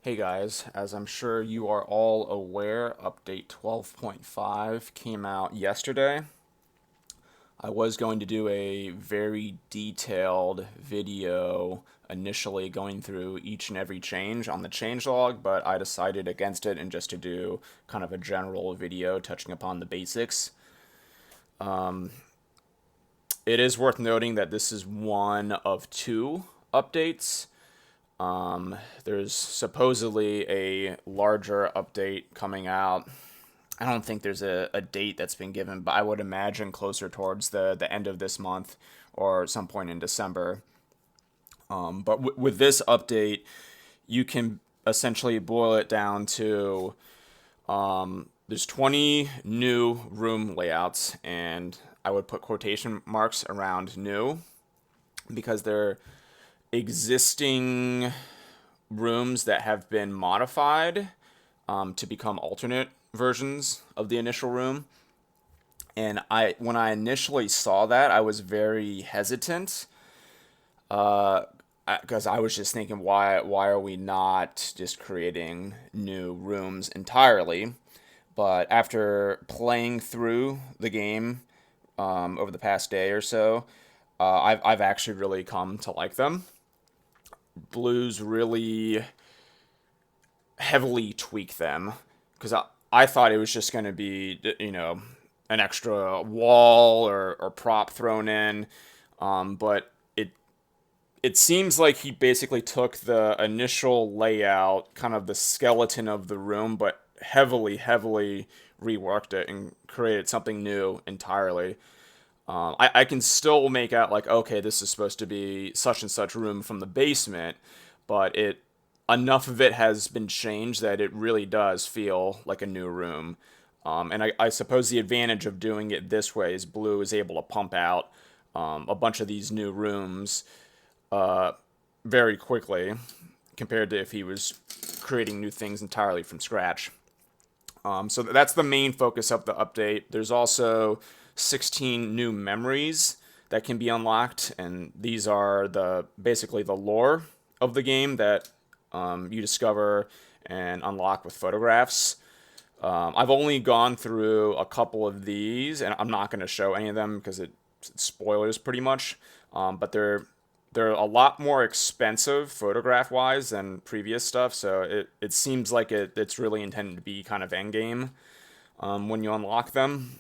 Hey guys, as I'm sure you are all aware, update 12.5 came out yesterday. I was going to do a very detailed video initially going through each and every change on the changelog, but I decided against it and just to do kind of a general video touching upon the basics. It is worth noting that this is one of two updates. There's supposedly a larger update coming out. I don't think there's a date that's been given, but I would imagine closer towards the end of this month or some point in December. But with this update, you can essentially boil it down to there's 20 new room layouts, and I would put quotation marks around new because they're existing rooms that have been modified to become alternate versions of the initial room. And when I initially saw that, I was very hesitant because I was just thinking, why are we not just creating new rooms entirely? But after playing through the game over the past day or so, I've actually really come to like them. Blues really heavily tweak them because I thought it was just going to be, an extra wall or prop thrown in. But it seems like he basically took the initial layout, kind of the skeleton of the room, but heavily reworked it and created something new entirely. I can still make out like, okay, this is supposed to be such and such room from the basement, but it enough of it has been changed that it really does feel like a new room. And I suppose the advantage of doing it this way is Blue is able to pump out a bunch of these new rooms very quickly compared to if he was creating new things entirely from scratch. So that's the main focus of the update. There's also 16 new memories that can be unlocked, and these are the basically the lore of the game that you discover and unlock with photographs. I've only gone through a couple of these, and I'm not going to show any of them because it's spoilers pretty much. But they're a lot more expensive photograph wise than previous stuff, so it seems like it's really intended to be kind of endgame when you unlock them.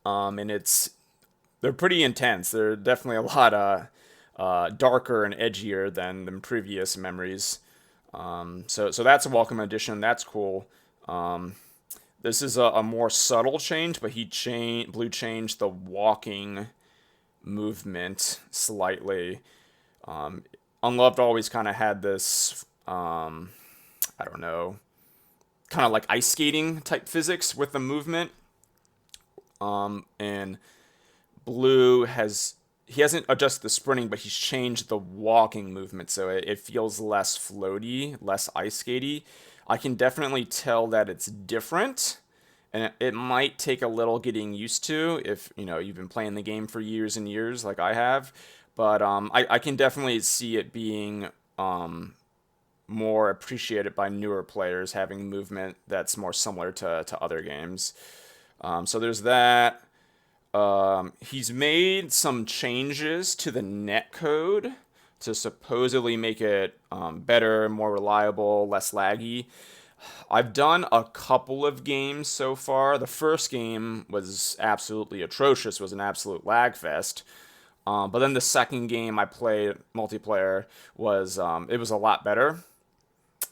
And they're pretty intense. They're definitely a lot darker and edgier than previous memories. So that's a welcome addition. That's cool. This is a more subtle change, but Blue changed the walking movement slightly. Unloved always kind of had this, I don't know, kind of like ice skating type physics with the movement. And Blue he hasn't adjusted the sprinting, but he's changed the walking movement, so it feels less floaty, less ice skatey. I can definitely tell that it's different, and it might take a little getting used to if you've been playing the game for years and years like I have. But I can definitely see it being more appreciated by newer players having movement that's more similar to other games. So there's that. He's made some changes to the netcode to supposedly make it better, more reliable, less laggy. I've done a couple of games so far. The first game was absolutely atrocious, was an absolute lag fest. But then the second game I played multiplayer it was a lot better.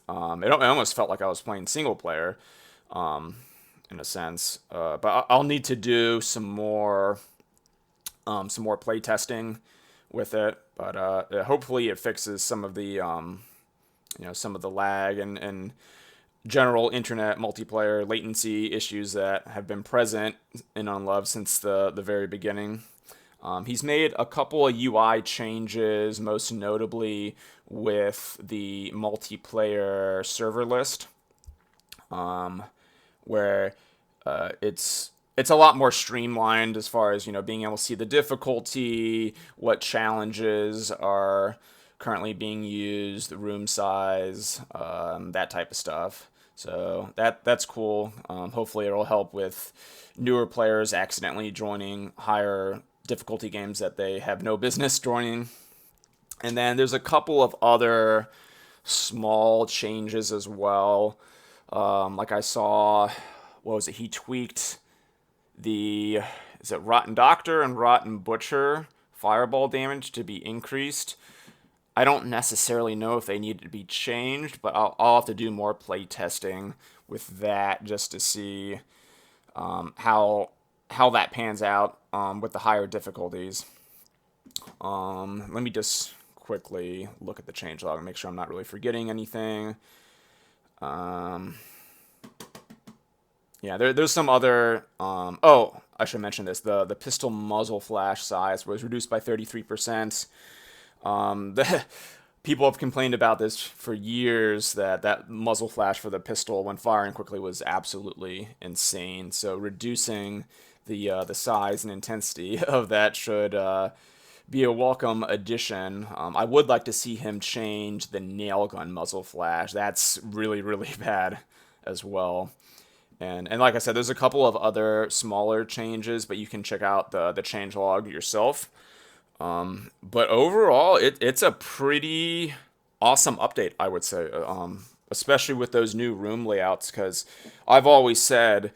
It almost felt like I was playing single player. In a sense. But I'll need to do some more play testing with it. But hopefully it fixes some of the some of the lag and general internet multiplayer latency issues that have been present in Unloved since the very beginning. He's made a couple of UI changes, most notably with the multiplayer server list. Where it's a lot more streamlined as far as being able to see the difficulty, what challenges are currently being used, the room size, that type of stuff. So that's cool. Hopefully it'll help with newer players accidentally joining higher difficulty games that they have no business joining. And then there's a couple of other small changes as well. Like I saw, what was it? He tweaked the, is it Rotten Doctor and Rotten Butcher fireball damage to be increased. I don't necessarily know if they need to be changed, but I'll have to do more play testing with that just to see how that pans out with the higher difficulties. Let me just quickly look at the changelog and make sure I'm not really forgetting anything. Yeah, there's some other. Oh, I should mention this. The pistol muzzle flash size was reduced by 33%. People have complained about this for years, that muzzle flash for the pistol when firing quickly was absolutely insane. So reducing the size and intensity of that should be a welcome addition. I would like to see him change the nail gun muzzle flash. That's really, really bad as well. And like I said, there's a couple of other smaller changes, but you can check out the changelog yourself. But overall, it's a pretty awesome update, I would say, especially with those new room layouts, because I've always said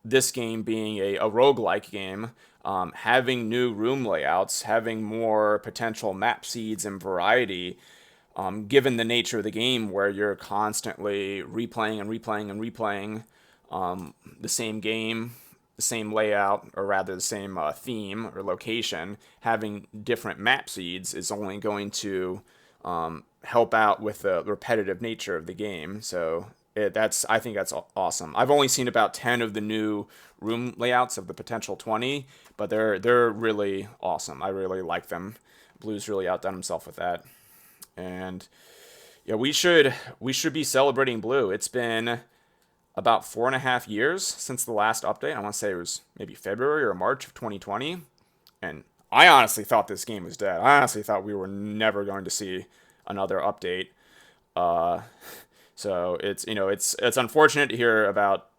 this game being a roguelike game, having new room layouts, having more potential map seeds and variety, given the nature of the game where you're constantly replaying and replaying and replaying the same game, the same layout, or rather the same theme or location, having different map seeds is only going to help out with the repetitive nature of the game. So I think that's awesome. I've only seen about 10 of the new room layouts of the potential 20, but they're really awesome. I really like them. Blue's really outdone himself with that. And yeah, we should be celebrating Blue. It's been about 4.5 years since the last update. I want to say it was maybe February or March of 2020. And I honestly thought this game was dead. I honestly thought we were never going to see another update. So it's unfortunate to hear about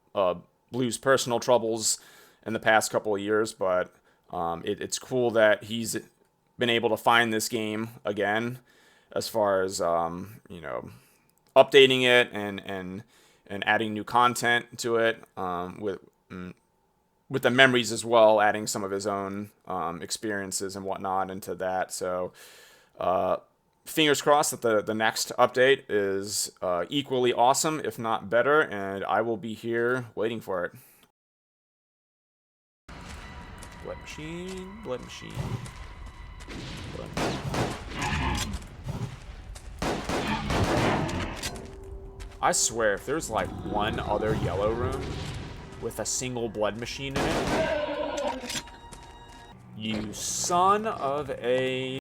Blue's personal troubles in the past couple of years, but it's cool that he's been able to find this game again, as far as updating it and adding new content to it, with the memories as well, adding some of his own experiences and whatnot into that. So fingers crossed that the next update is equally awesome, if not better, and I will be here waiting for it. Blood machine, blood machine, blood machine. I swear, if there's like one other yellow room with a single blood machine in it, you son of a...